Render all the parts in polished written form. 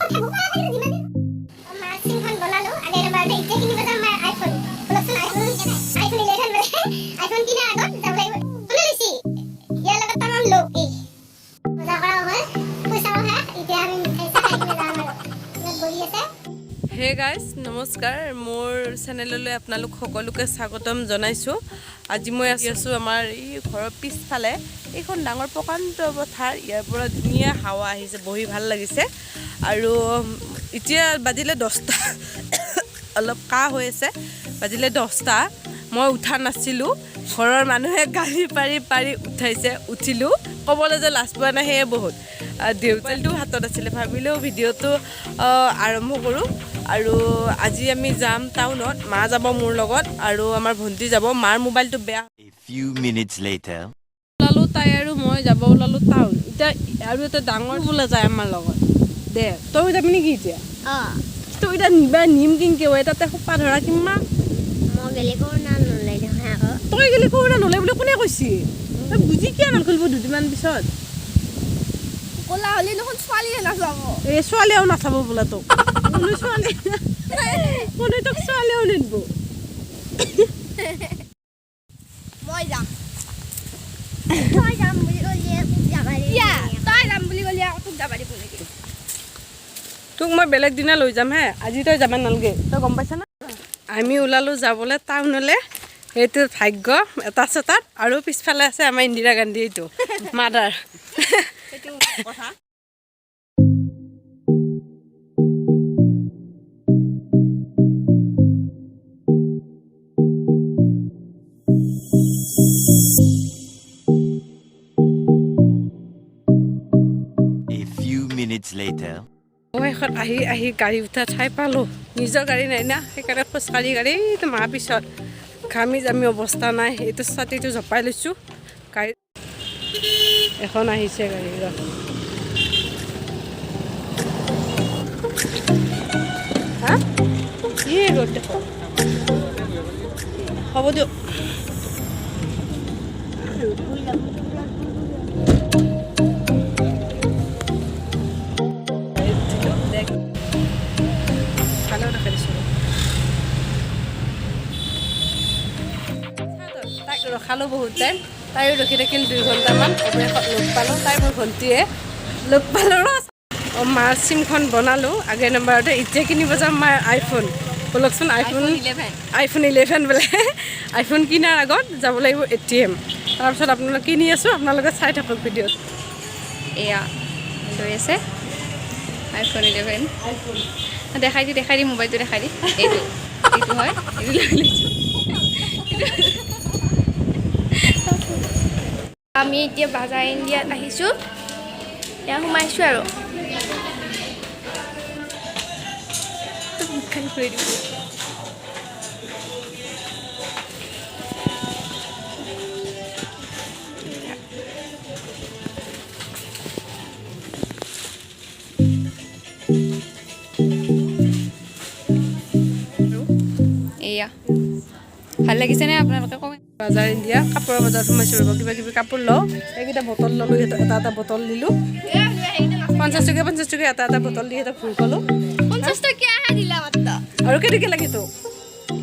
Hey guys, নমস্কাৰ মোৰ চেনেললৈ আপোনালোক সকলোকে স্বাগতম জনাইছো। আজি মই আছো আমাৰ এই ঘৰৰ পিছফালে এইখন ডাঙৰ প্ৰকাণ্ড পথাৰ, ইয়াৰ পৰা ধুনীয়া হাৱা আহিছে, বহি ভাল লাগিছে। আৰু এতিয়া বাজিলে 10টা অলপ কাহ হৈ আছে, বাজিলে 10টা। মই উঠা নাছিলোঁ, ঘৰৰ মানুহে গালি পাৰি উঠাইছে, উঠিলোঁ। ক'বলৈ যে লাজ পোৱা নাই সেয়ে বহুত। দেউতালটো হাতত আছিলে, ভাবিলেও ভিডিঅ'টো আৰম্ভ কৰোঁ। আৰু আজি আমি যাম টাউনত, মা যাব মোৰ লগত আৰু আমাৰ ভণ্টি যাব। মাৰ মোবাইলটো বেয়া। ওলালোঁ, তাই আৰু মই যাব ওলালোঁ টাউন। এতিয়া আৰু এটা ডাঙৰ বোলে যায় আমাৰ লগত। দে তই যাবি নেকি এতিয়া? তই এতিয়া নিম কিনকে তাতে সোপা ধৰা কিমান তই গেলি কৰোণা নলয় বুলি কোনে কৈছি? তই বুজি কিয় নখুলিব দুদিনমান পিছত? ক'লা হ'লে দেখোন ছোৱালীয়ে নাচাব। এই ছোৱালীয়েও নাচাব বোলে তোক। কোনো ছোৱালী কোনো তোক ছোৱালীয়েও নিদিব। মই যাম। তই যাম বুলি ক'লি যাবা দিব। তই যাম বুলি ক'লি আকৌ তোক যাবা দিব নেকি? তোক মই বেলেগ দিনা লৈ যাম হে, আজি তই যাব নালাগে, তই গম পাইছা না? আমি ওলালোঁ যাবলৈ টাউনলৈ। সেইটো ভাগ্য এটা আছে তাত, আৰু পিছফালে আছে আমাৰ ইন্দিৰা গান্ধী, এইটো মাদাৰ। সেইটো কথা। শেষত আহি গাড়ী উঠা ঠাই পালোঁ। নিজৰ গাড়ী নাই না, সেইকাৰণে খোজকাঢ়ি এইটো মাৰ পিছত ঘামি জামি অৱস্থা নাই। এইটো ছাতিটো জপাই লৈছোঁ। গাড়ী এখন আহিছে গাড়ী, হা কি ৰ'দ দেখোন। হ'ব দিয়ক। তাইক ৰখালোঁ বহুত টাইম, তাইও ৰখি থাকিল 2 ঘণ্টামান। অৱশেষত লগ পালোঁ, তাই মোৰ ভণ্টিয়ে লগ পালোঁ। মাৰ চিমখন বনালোঁ আগৰ নম্বৰতে। এতিয়া কিনিব যাম মাৰ আইফোন। বলকচোন, আইফোন 11 বোলে। আইফোন কিনাৰ আগত যাব লাগিব ATM। তাৰপিছত আপোনালোকে কিনি আছোঁ, আপোনালোকে চাই থাকক ভিডিঅ'ত। এয়া লৈ আছে আইফোন 11। দেখাই দি মোবাইলটো দেখাই দি। এইটো হয়, এইটো লৈ লৈছোঁ। আমি এতিয়া বাজাৰ ইণ্ডিয়াত আহিছোঁ, এতিয়া সোমাইছোঁ আৰু ফুৰি দিব। এয়া ভাল লাগিছেনে আপোনালোকে কমেণ্ট? বাজাৰ ইণ্ডিয়া কাপোৰৰ বজাৰত সোমাইছোঁ ৰ'ব। কিবা কিবি কাপোৰ লওঁ, এইকেইটা বটল ল'লোঁ, এটা বটল দিলোঁ। 50 টকীয়া এটা বটল দি সিহঁতক ভুল ক'লোঁ। 50 টকীয়াহে দিলা মাত্ৰ। আৰু কেইটকীয়া লাগে তোক?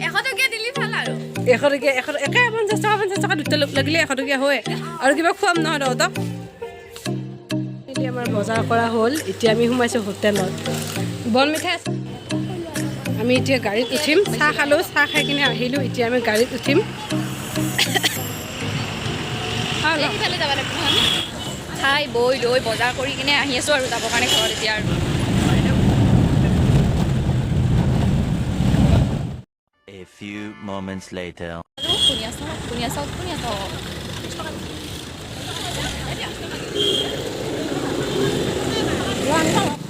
100 টকীয়া দিলি ভাল আৰু। 100 টকীয়া একে 50 টকা দুটা লাগিলে 100 টকীয়া হয়। আৰু কিবা খুৱাম নহয় তহঁতক। এতিয়া আমাৰ বজাৰ কৰা হ'ল, এতিয়া আমি সোমাইছোঁ হোটেলত। বন মিঠাই আছে। আমি এতিয়া গাড়ীত উঠিম। চাহ খালোঁ, চাহ খাই কিনে আহিলোঁ। এতিয়া আমি গাড়ীত উঠিম। এইফালে যাব লাগিব খাই বৈ লৈ বজাৰ কৰি কিনে আহি আছোঁ আৰু যাবৰ কাৰণে ঘৰত এতিয়া আৰু। A few moments later. শুনি আছোঁ।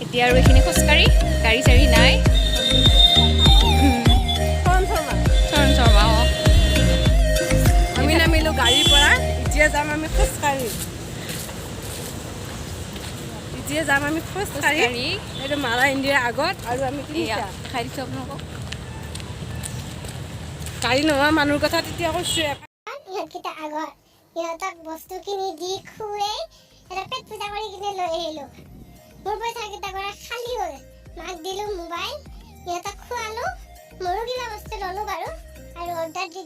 এতিয়া আৰু এইখিনি খোজকাঢ়ি, গাড়ী চাড়ী নাই। আমি নামিলোঁ গাড়ীৰ পৰা, এতিয়া যাম আমি খোজকাঢ়ি। এইটো মাৰা ইণ্ডিয়াৰ আগত। আৰু আমি খাই দিছোঁ আপোনালোকক। গাড়ী নোহোৱা মানুহৰ কথা তেতিয়া কৈছোঁ। ইহঁতকেইটা আগত ইহঁতক বস্তু কিনি দি খুৱাই পেট পূজা কৰি কিনে লৈ আহিলোঁ। মোৰ পইচাকেইটা কৰা খালী হ'ল। মাক দিলোঁ মোবাইল, সিহঁতক খোৱালোঁ, মোৰো কিবা বস্তু ল'লোঁ বাৰু আৰু অৰ্ডাৰ দি